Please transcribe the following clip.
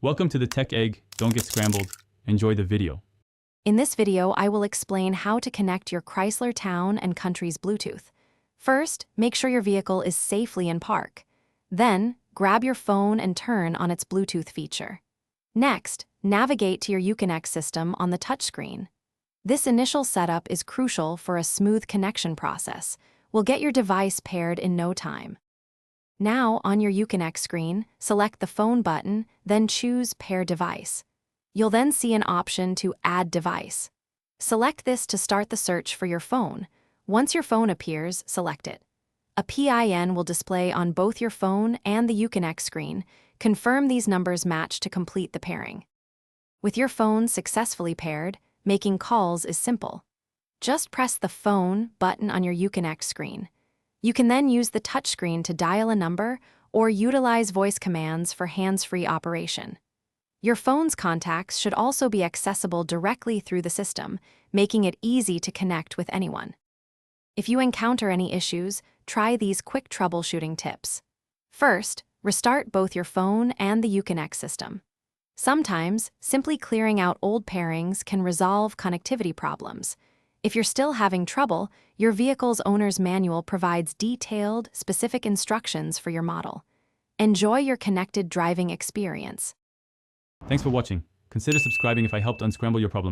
Welcome to the Tech Egg. Don't get scrambled. Enjoy the video. In this video, I will explain how to connect your Chrysler Town and Country's Bluetooth. First, make sure your vehicle is safely in park. Then, grab your phone and turn on its Bluetooth feature. Next, navigate to your Uconnect system on the touchscreen. This initial setup is crucial for a smooth connection process. We'll get your device paired in no time. Now, on your Uconnect screen, select the phone button, then choose Pair Device. You'll then see an option to Add Device. Select this to start the search for your phone. Once your phone appears, select it. A PIN will display on both your phone and the Uconnect screen. Confirm these numbers match to complete the pairing. With your phone successfully paired, making calls is simple. Just press the Phone button on your Uconnect screen. You can then use the touchscreen to dial a number or utilize voice commands for hands-free operation. Your phone's contacts should also be accessible directly through the system, making it easy to connect with anyone. If you encounter any issues, try these quick troubleshooting tips. First, restart both your phone and the Uconnect system. Sometimes, simply clearing out old pairings can resolve connectivity problems. If you're still having trouble, your vehicle's owner's manual provides detailed, specific instructions for your model. Enjoy your connected driving experience. Thanks for watching. Consider subscribing if I helped unscramble your problems.